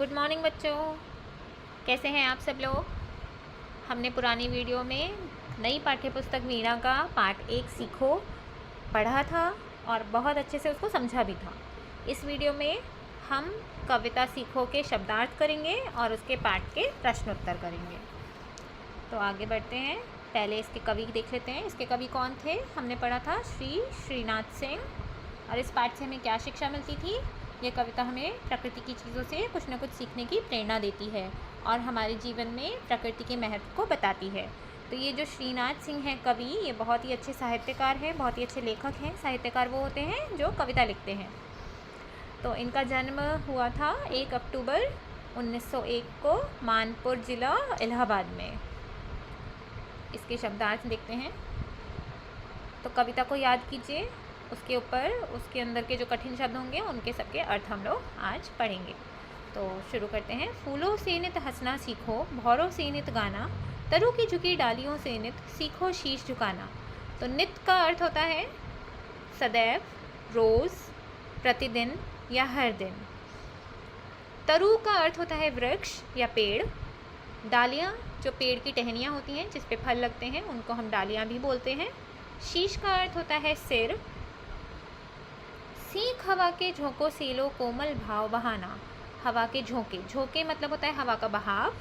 Good morning बच्चों, कैसे हैं आप सब लोग। हमने पुरानी वीडियो में नई पाठ्य पुस्तक वीणा का पाठ 1 सीखो पढ़ा था और बहुत अच्छे से उसको समझा भी था। इस वीडियो में हम कविता सीखो के शब्दार्थ करेंगे और उसके पाठ के प्रश्नोत्तर करेंगे। तो आगे बढ़ते हैं। पहले इसके कवि देख लेते हैं। इसके कवि कौन थे। हमने पढ़ा था श्री श्रीनाथ सिंह। और इस पाठ से हमें क्या शिक्षा मिलती थी। ये कविता हमें प्रकृति की चीज़ों से कुछ न कुछ सीखने की प्रेरणा देती है और हमारे जीवन में प्रकृति के महत्व को बताती है। तो ये जो श्रीनाथ सिंह हैं कवि, ये बहुत ही अच्छे साहित्यकार हैं, बहुत ही अच्छे लेखक हैं। साहित्यकार वो होते हैं जो कविता लिखते हैं। तो इनका जन्म हुआ था 1 अक्टूबर 1901 को मानपुर ज़िला इलाहाबाद में। इसके शब्दार्थ देखते हैं। तो कविता को याद कीजिए, उसके ऊपर उसके अंदर के जो कठिन शब्द होंगे उनके सबके अर्थ हम लोग आज पढ़ेंगे। तो शुरू करते हैं। फूलों से नित हंसना सीखो, भौरों से नित गाना, तरु की झुकी डालियों से नित सीखो शीश झुकाना। तो नित का अर्थ होता है सदैव, रोज़, प्रतिदिन या हर दिन। तरु का अर्थ होता है वृक्ष या पेड़। डालियाँ जो पेड़ की टहनियाँ होती हैं जिस पे फल लगते हैं उनको हम डालियाँ भी बोलते हैं। शीश का अर्थ होता है सिर। सीख हवा के झोंकों से लो कोमल भाव बहाना। हवा के झोंके, झोंके मतलब होता है हवा का बहाव।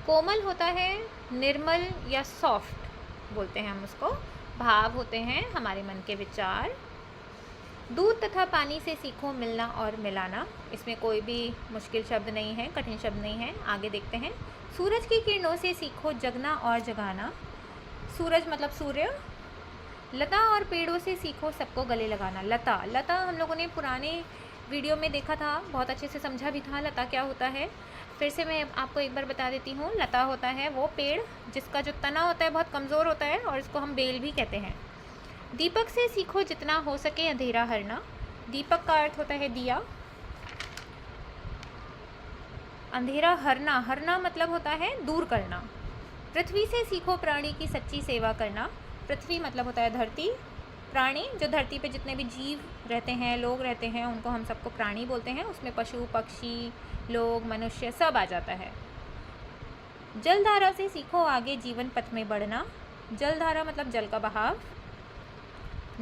कोमल होता है निर्मल या सॉफ्ट बोलते हैं हम उसको। भाव होते हैं हमारे मन के विचार। दूध तथा पानी से सीखो मिलना और मिलाना। इसमें कोई भी मुश्किल शब्द नहीं है, कठिन शब्द नहीं है। आगे देखते हैं। सूरज की किरणों से सीखो जगना और जगाना। सूरज मतलब सूर्य। लता और पेड़ों से सीखो सबको गले लगाना। लता, लता हम लोगों ने पुराने वीडियो में देखा था, बहुत अच्छे से समझा भी था लता क्या होता है। फिर से मैं आपको एक बार बता देती हूँ। लता होता है वो पेड़ जिसका जो तना होता है बहुत कमज़ोर होता है और इसको हम बेल भी कहते हैं। दीपक से सीखो जितना हो सके अंधेरा हरना। दीपक का अर्थ होता है दिया। अंधेरा हरना, हरना मतलब होता है दूर करना। पृथ्वी से सीखो प्राणी की सच्ची सेवा करना। पृथ्वी मतलब होता है धरती। प्राणी जो धरती पे जितने भी जीव रहते हैं, लोग रहते हैं, उनको हम सबको प्राणी बोलते हैं। उसमें पशु पक्षी, लोग, मनुष्य सब आ जाता है। जलधारा से सीखो आगे जीवन पथ में बढ़ना। जलधारा मतलब जल का बहाव।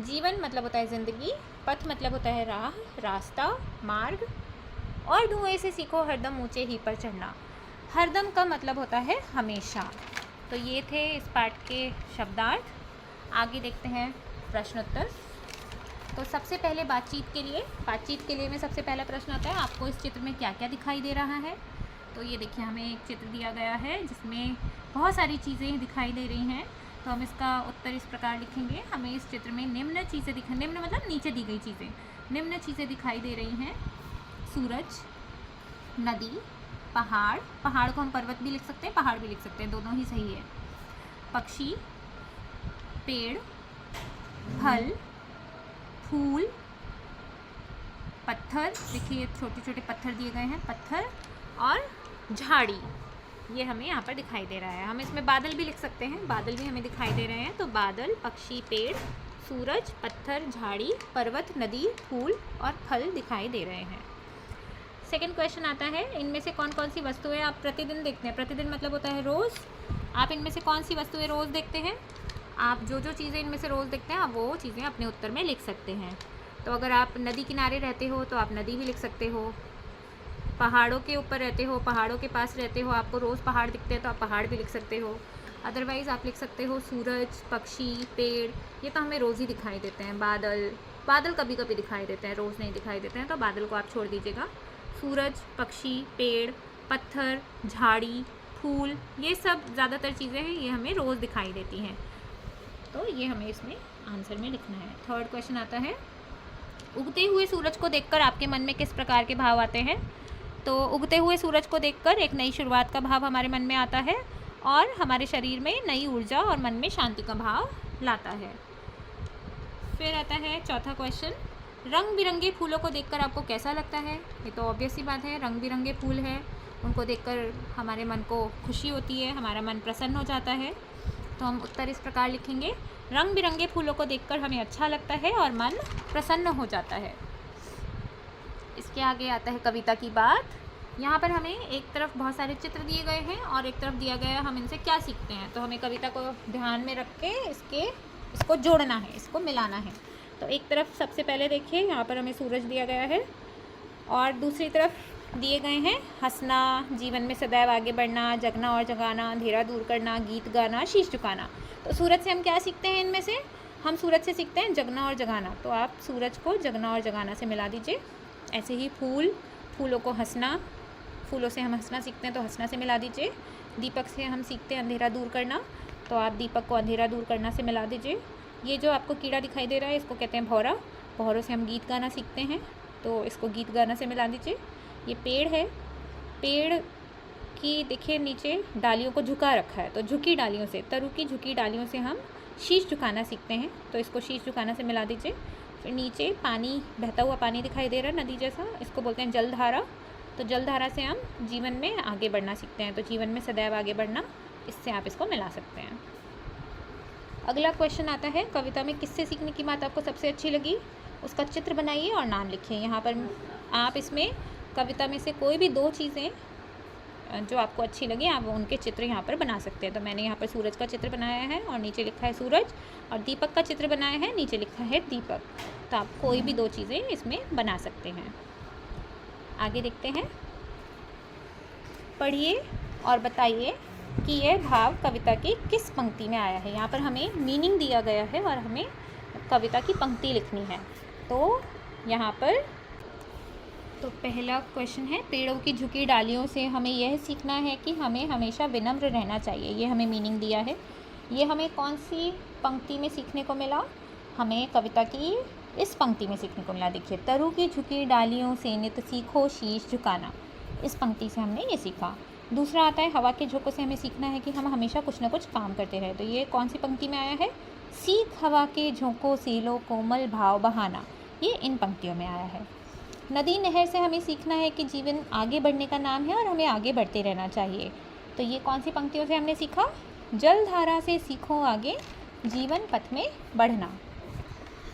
जीवन मतलब होता है ज़िंदगी। पथ मतलब होता है राह, रास्ता, मार्ग। और धुएं से सीखो हरदम ऊंचे ही पर चढ़ना। हरदम का मतलब होता है हमेशा। तो ये थे इस पाठ के शब्दार्थ। आगे देखते हैं प्रश्नोत्तर। तो सबसे पहले बातचीत के लिए में सबसे पहला प्रश्न आता है, आपको इस चित्र में क्या क्या दिखाई दे रहा है। तो ये देखिए हमें एक चित्र दिया गया है जिसमें बहुत सारी चीज़ें दिखाई दे रही हैं। तो हम इसका उत्तर इस प्रकार लिखेंगे। हमें इस चित्र में निम्न चीज़ें निम्न मतलब नीचे दी गई चीज़ें, निम्न चीज़ें दिखाई दे रही हैं। सूरज, नदी, पहाड़, पहाड़ को हम पर्वत भी लिख सकते हैं, पहाड़ भी लिख सकते हैं, दोनों ही सही है। पक्षी, पेड़, फल, फूल, पत्थर, देखिए छोटे छोटे पत्थर दिए गए हैं, पत्थर और झाड़ी, ये हमें यहाँ पर दिखाई दे रहा है। हम इसमें बादल भी लिख सकते हैं, बादल भी हमें दिखाई दे रहे हैं। तो बादल, पक्षी, पेड़, सूरज, पत्थर, झाड़ी, पर्वत, नदी, फूल और फल दिखाई दे रहे हैं। सेकंड क्वेश्चन आता है, इनमें से कौन कौन सी वस्तुएं आप प्रतिदिन देखते हैं। प्रतिदिन मतलब होता है रोज़। आप इनमें से कौन सी वस्तुएं रोज़ देखते हैं। आप जो जो चीज़ें इनमें से रोज़ देखते हैं आप वो चीज़ें अपने उत्तर में लिख सकते हैं। तो अगर आप नदी किनारे रहते हो तो आप नदी भी लिख सकते हो। पहाड़ों के ऊपर रहते हो, पहाड़ों के पास रहते हो, आपको रोज़ पहाड़ दिखते हैं तो आप पहाड़ भी लिख सकते हो। अदरवाइज़ आप लिख सकते हो सूरज, पक्षी, पेड़, ये तो हमें रोज़ ही दिखाई देते हैं। बादल, बादल कभी कभी दिखाई देते हैं, रोज़ नहीं दिखाई देते हैं, तो बादल को आप छोड़ दीजिएगा। सूरज, पक्षी, पेड़, पत्थर, झाड़ी, फूल, ये सब ज़्यादातर चीज़ें हैं, ये हमें रोज़ दिखाई देती हैं। तो ये हमें इसमें आंसर में लिखना है। थर्ड क्वेश्चन आता है, उगते हुए सूरज को देखकर आपके मन में किस प्रकार के भाव आते हैं। तो उगते हुए सूरज को देखकर एक नई शुरुआत का भाव हमारे मन में आता है और हमारे शरीर में नई ऊर्जा और मन में शांति का भाव लाता है। फिर आता है चौथा क्वेश्चन, रंग बिरंगे फूलों को देखकर आपको कैसा लगता है। ये तो ऑब्वियस सी बात है, रंग बिरंगे फूल हैं, उनको देखकर हमारे मन को खुशी होती है, हमारा मन प्रसन्न हो जाता है। तो हम उत्तर इस प्रकार लिखेंगे, रंग बिरंगे फूलों को देखकर हमें अच्छा लगता है और मन प्रसन्न हो जाता है। इसके आगे आता है कविता की बात। यहाँ पर हमें एक तरफ बहुत सारे चित्र दिए गए हैं और एक तरफ दिया गया है हम इनसे क्या सीखते हैं। तो हमें कविता को ध्यान में रख के इसको जोड़ना है, इसको मिलाना है। तो एक तरफ सबसे पहले देखिए यहाँ पर हमें सूरज दिया गया है और दूसरी तरफ दिए गए हैं हंसना, जीवन में सदैव आगे बढ़ना, जगना और जगाना, अंधेरा दूर करना, गीत गाना, शीश झुकाना। तो सूरज से हम क्या सीखते हैं? इनमें से हम सूरज से सीखते हैं जगना और जगाना। तो आप सूरज को जगना और जगाना से मिला दीजिए। ऐसे ही फूलों को हंसना, फूलों से हम हंसना सीखते हैं तो हंसना से मिला दीजिए। दीपक से हम सीखते हैं अंधेरा दूर करना, तो आप दीपक को अंधेरा दूर करना से मिला दीजिए। ये जो आपको कीड़ा दिखाई दे रहा है इसको कहते हैं भौरा, भौरों से हम गीत गाना सीखते हैं तो इसको गीत गाना से मिला दीजिए। ये पेड़ है, पेड़ की देखिए नीचे डालियों को झुका रखा है तो झुकी डालियों से, तरु की झुकी डालियों से हम शीश झुकाना सीखते हैं तो इसको शीश झुकाना से मिला दीजिए। फिर नीचे पानी, बहता हुआ पानी दिखाई दे रहा है नदी जैसा, इसको बोलते हैं जलधारा। तो जलधारा से हम जीवन में आगे बढ़ना सीखते हैं तो जीवन में सदैव आगे बढ़ना, इससे आप इसको मिला सकते हैं। अगला क्वेश्चन आता है, कविता में किससे सीखने की बात आपको सबसे अच्छी लगी? उसका चित्र बनाइए और नाम लिखिए। यहाँ पर आप इसमें कविता में से कोई भी 2 चीज़ें जो आपको अच्छी लगी आप उनके चित्र यहाँ पर बना सकते हैं। तो मैंने यहाँ पर सूरज का चित्र बनाया है और नीचे लिखा है सूरज, और दीपक का चित्र बनाया है, नीचे लिखा है दीपक। तो आप कोई भी 2 चीज़ें इसमें बना सकते हैं। आगे देखते हैं, पढ़िए और बताइए कि यह भाव कविता की किस पंक्ति में आया है। यहाँ पर हमें मीनिंग दिया गया है और हमें कविता की पंक्ति लिखनी है। तो यहाँ पर तो पहला क्वेश्चन है, पेड़ों की झुकी डालियों से हमें यह सीखना है कि हमें हमेशा विनम्र रहना चाहिए। ये हमें मीनिंग दिया है। ये हमें कौन सी पंक्ति में सीखने को मिला? हमें कविता की इस पंक्ति में सीखने को मिला। देखिए, तरु की झुकी डालियों से नित सीखो शीश झुकाना, इस पंक्ति से हमने ये सीखा। दूसरा आता है, हवा के झोंकों से हमें सीखना है कि हम हमेशा कुछ ना कुछ काम करते रहें। तो ये कौन सी पंक्ति में आया है? सीख हवा के झोंकों से लो कोमल भाव बहाना, ये इन पंक्तियों में आया है। नदी नहर से हमें सीखना है कि जीवन आगे बढ़ने का नाम है और हमें आगे बढ़ते रहना चाहिए। तो ये कौन सी पंक्तियों से हमने सीखा? जलधारा से सीखो आगे जीवन पथ में बढ़ना।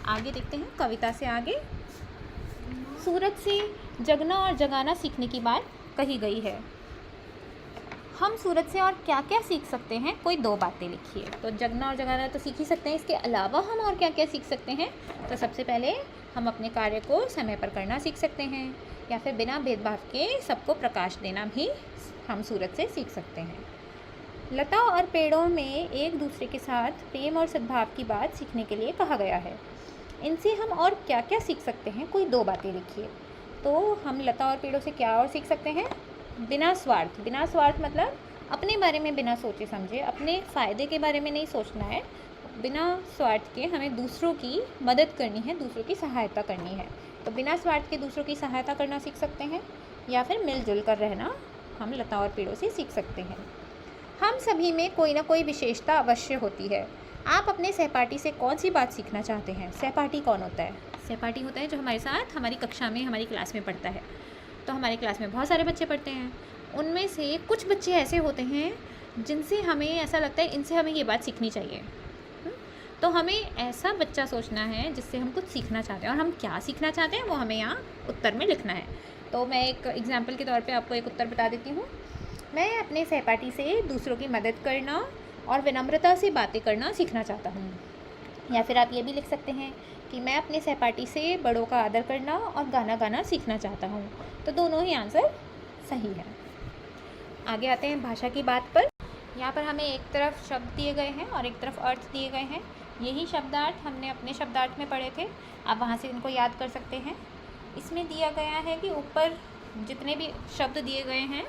आगे देखते हैं, कविता से आगे सूरज से जगना और जगाना सीखने की बात कही गई है। हम सूरज से और क्या क्या सीख सकते हैं? कोई 2 बातें लिखिए। तो जगना और जगाना तो सीख ही सकते हैं, इसके अलावा हम और क्या क्या सीख सकते हैं? तो सबसे पहले हम अपने कार्य को समय पर करना सीख सकते हैं, या फिर बिना भेदभाव के सबको प्रकाश देना भी हम सूरज से सीख सकते हैं। लता और पेड़ों में एक दूसरे के साथ प्रेम और सद्भाव की बात सीखने के लिए कहा गया है। इनसे हम और क्या क्या सीख सकते हैं? कोई 2 बातें लिखिए। तो हम लता और पेड़ों से क्या और सीख सकते हैं? बिना स्वार्थ, बिना स्वार्थ मतलब अपने बारे में बिना सोचे समझे, अपने फ़ायदे के बारे में नहीं सोचना है। बिना स्वार्थ के हमें दूसरों की मदद करनी है, दूसरों की सहायता करनी है। तो बिना स्वार्थ के दूसरों की सहायता करना सीख सकते हैं, या फिर मिलजुल कर रहना हम लता और पेड़ों से सीख सकते हैं। हम सभी में कोई ना कोई विशेषता अवश्य होती है। आप अपने सहपाठी से कौन सी बात सीखना चाहते हैं? सहपाठी कौन होता है? सहपाठी होता है जो हमारे साथ हमारी कक्षा में, हमारी क्लास में पढ़ता है। तो हमारी क्लास में बहुत सारे बच्चे पढ़ते हैं, उनमें से कुछ बच्चे ऐसे होते हैं जिनसे हमें ऐसा लगता है इनसे हमें ये बात सीखनी चाहिए। तो हमें ऐसा बच्चा सोचना है जिससे हम कुछ सीखना चाहते हैं, और हम क्या सीखना चाहते हैं वो हमें यहाँ उत्तर में लिखना है। तो मैं एक एग्जाम्पल के तौर पे आपको एक उत्तर बता देती हूँ। मैं अपने सहपाठी से दूसरों की मदद करना और विनम्रता से बातें करना सीखना चाहता हूँ। या फिर आप ये भी लिख सकते हैं कि मैं अपने सहपाठी से बड़ों का आदर करना और गाना गाना सीखना चाहता हूँ। तो दोनों ही आंसर सही है। आगे आते हैं भाषा की बात पर। यहाँ पर हमें एक तरफ शब्द दिए गए हैं और एक तरफ अर्थ दिए गए हैं। यही शब्दार्थ हमने अपने शब्दार्थ में पढ़े थे, आप वहाँ से इनको याद कर सकते हैं। इसमें दिया गया है कि ऊपर जितने भी शब्द दिए गए हैं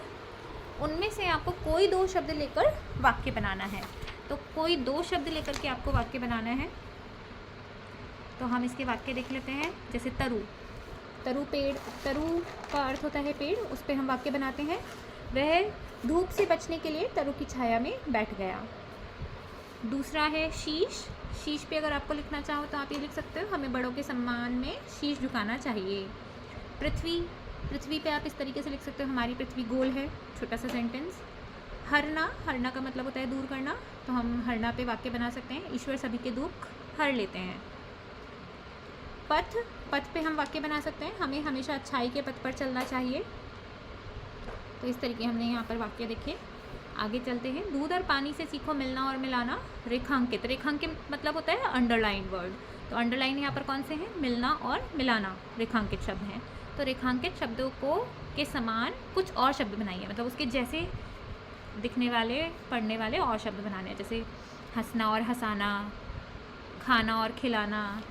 उनमें से आपको कोई 2 शब्द लेकर वाक्य बनाना है। तो कोई 2 शब्द लेकर के आपको वाक्य बनाना है। तो हम इसके वाक्य देख लेते हैं। जैसे तरु, तरु पेड़, तरु का अर्थ होता है पेड़, उस पर हम वाक्य बनाते हैं। वह धूप से बचने के लिए तरु की छाया में बैठ गया। दूसरा है शीश, शीश पे अगर आपको लिखना चाहो तो आप ये लिख सकते हो, हमें बड़ों के सम्मान में शीश झुकाना चाहिए। पृथ्वी, पृथ्वी पे आप इस तरीके से लिख सकते हो, हमारी पृथ्वी गोल है, छोटा सा सेंटेंस। हरना, हरना का मतलब होता है दूर करना, तो हम हरना पे वाक्य बना सकते हैं, ईश्वर सभी के दुख हर लेते हैं। पथ, पथ पे हम वाक्य बना सकते हैं, हमें हमेशा अच्छाई के पथ पर चलना चाहिए। तो इस तरीके हमने यहाँ पर वाक्य देखे। आगे चलते हैं। दूध और पानी से सीखो मिलना और मिलाना। रेखांकित, रेखांकित मतलब होता है अंडरलाइन वर्ड। तो अंडरलाइन यहाँ पर कौन से हैं? मिलना और मिलाना रेखांकित शब्द हैं। तो रेखांकित शब्दों को के समान कुछ और शब्द बनाइए, मतलब उसके जैसे दिखने वाले, पढ़ने वाले और शब्द बनाने हैं। जैसे हंसना और हंसाना, खाना और खिलाना,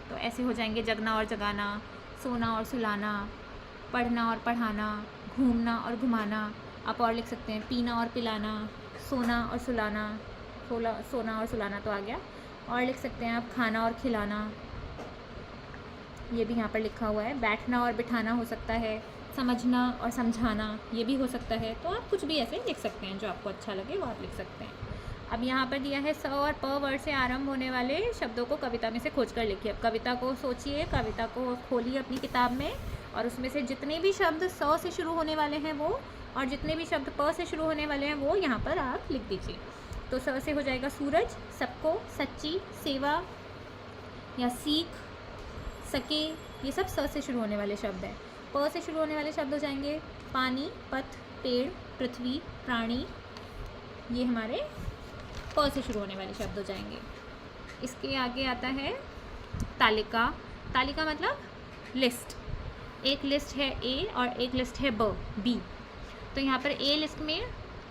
तो ऐसे हो जाएंगे जगना और जगाना, सोना और सुलाना, पढ़ना और पढ़ाना, घूमना और घुमाना। आप और लिख सकते हैं पीना और पिलाना, सोना और सुलाना, सोना और सुलाना तो आ गया। और लिख सकते हैं आप खाना और खिलाना, ये भी यहाँ पर लिखा हुआ है। बैठना और बिठाना हो सकता है, समझना और समझाना ये भी हो सकता है। तो आप कुछ भी ऐसे लिख सकते हैं, जो आपको अच्छा लगे वो आप लिख सकते हैं। अब यहाँ पर दिया है स और प वर्ड से आरंभ होने वाले शब्दों को कविता में से खोजकर लिखिए। अब कविता को सोचिए, कविता को खोलिए अपनी किताब में, और उसमें से जितने भी शब्द स से शुरू होने वाले हैं वो, और जितने भी शब्द प से शुरू होने वाले हैं वो यहाँ पर आप लिख दीजिए। तो स से हो जाएगा सूरज, सबको, सच्ची, सेवा या सीख, सके, ये सब स से शुरू होने वाले शब्द हैं। प से शुरू होने वाले शब्द हो जाएंगे पानी, पथ, पेड़, पृथ्वी, प्राणी, ये हमारे प से शुरू होने वाले शब्द हो जाएंगे। इसके आगे आता है तालिका। तालिका मतलब लिस्ट। एक लिस्ट है ए और एक लिस्ट है बी। तो यहाँ पर ए लिस्ट में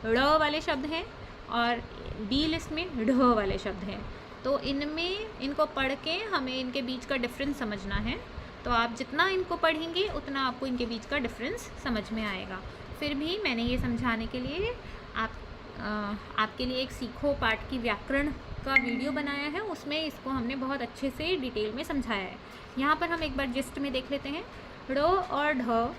ड़ वाले शब्द हैं और बी लिस्ट में ढ वाले शब्द हैं। तो इनमें इनको पढ़ के हमें इनके बीच का डिफरेंस समझना है। तो आप जितना इनको पढ़ेंगे उतना आपको इनके बीच का डिफरेंस समझ में आएगा। फिर भी मैंने ये समझाने के लिए आपके लिए एक सीखो पाठ की व्याकरण का वीडियो बनाया है। उसमें इसको हमने बहुत अच्छे से डिटेल में समझाया है। यहाँ पर हम एक बार जिस्ट में देख लेते हैं। ड़ और ढ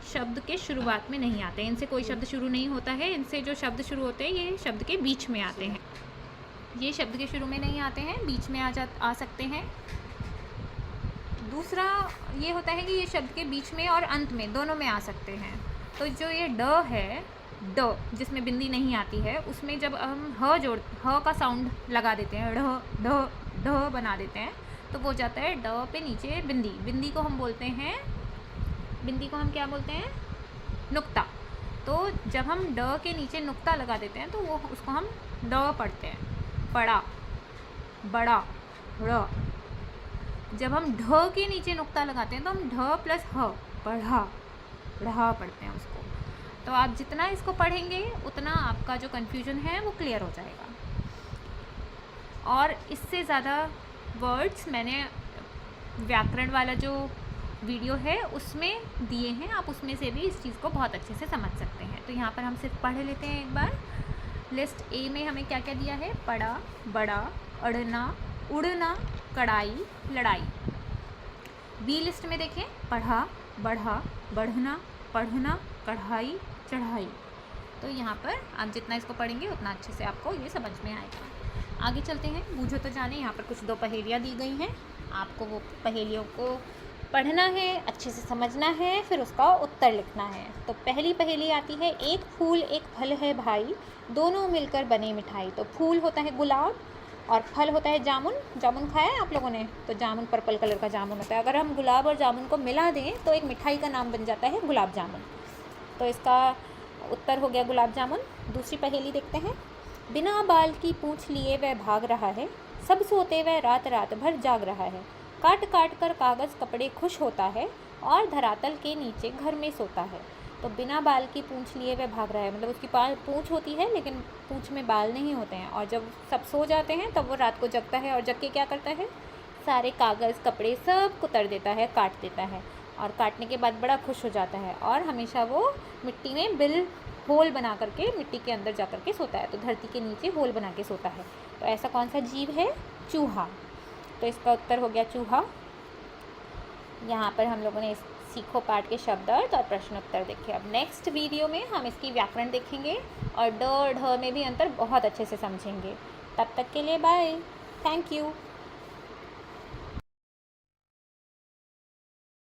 शब्द के शुरुआत में नहीं आते हैं, इनसे कोई शब्द शुरू नहीं होता है। इनसे जो शब्द शुरू होते हैं ये शब्द के बीच में आते हैं। ये शब्द के शुरू में नहीं आते हैं, बीच में आ सकते हैं। दूसरा ये होता है कि ये शब्द के बीच में और अंत में दोनों में आ सकते हैं। तो जो ये ड है, ड जिसमें बिंदी नहीं आती है, उसमें जब हम ह का साउंड लगा देते हैं, ढ ढ ढ बना देते हैं, तो वो जाता है ड पे नीचे बिंदी। बिंदी को हम क्या बोलते हैं? नुक्ता। तो जब हम ड के नीचे नुक्ता लगा देते हैं तो वो उसको हम ड पढ़ते हैं। पड़ा, बड़ा, ड़। जब हम ढ के नीचे नुक्ता लगाते हैं तो हम ढ प्लस ह, पढ़ा, ढ़ा पढ़ते हैं उसको। तो आप जितना इसको पढ़ेंगे उतना आपका जो कन्फ्यूजन है वो क्लियर हो जाएगा। और इससे ज़्यादा वर्ड्स मैंने व्याकरण वाला जो वीडियो है उसमें दिए हैं, आप उसमें से भी इस चीज़ को बहुत अच्छे से समझ सकते हैं। तो यहाँ पर हम सिर्फ पढ़ लेते हैं एक बार। लिस्ट ए में हमें क्या क्या दिया है? पड़ा, बड़ा, अड़ना, उड़ना, कड़ाई, लड़ाई। बी लिस्ट में देखें, पढ़ा, बढ़ा, बढ़ना, पढ़ना, कढ़ाई, चढ़ाई। तो यहाँ पर आप जितना इसको पढ़ेंगे उतना अच्छे से आपको ये समझ में आएगा। आगे चलते हैं। बूझो तो जाने, यहाँ पर कुछ 2 पहेलियाँ दी गई हैं। आपको वो पहेलियों को पढ़ना है, अच्छे से समझना है, फिर उसका उत्तर लिखना है। तो पहली पहेली आती है, एक फूल एक फल है भाई, दोनों मिलकर बने मिठाई। तो फूल होता है गुलाब और फल होता है जामुन। जामुन खाया है आप लोगों ने? तो जामुन पर्पल कलर का जामुन होता है। अगर हम गुलाब और जामुन को मिला दें तो एक मिठाई का नाम बन जाता है गुलाब जामुन। तो इसका उत्तर हो गया गुलाब जामुन। दूसरी पहेली देखते हैं। बिना बाल की पूँछ लिए वह भाग रहा है, सब सोते वह रात रात भर जाग रहा है, काट काट कर कागज़ कपड़े खुश होता है और धरातल के नीचे घर में सोता है। तो बिना बाल की पूँछ लिए वह भाग रहा है, मतलब उसकी पूँछ होती है लेकिन पूँछ में बाल नहीं होते हैं। और जब सब सो जाते हैं तब वो रात को जगता है और जग के क्या करता है? सारे कागज़ कपड़े सब कुतर देता है, काट देता है। और काटने के बाद बड़ा खुश हो जाता है और हमेशा वो मिट्टी में होल बना करके मिट्टी के अंदर जा कर के सोता है। तो धरती के नीचे होल बना के सोता है। तो ऐसा कौन सा जीव है? चूहा। तो इसका उत्तर हो गया चूहा। यहाँ पर हम लोगों ने इस सीखो पाठ के शब्द अर्थ और प्रश्न उत्तर देखे। अब नेक्स्ट वीडियो में हम इसकी व्याकरण देखेंगे और ड और ढ में भी अंतर बहुत अच्छे से समझेंगे। तब तक के लिए बाय, थैंक यू।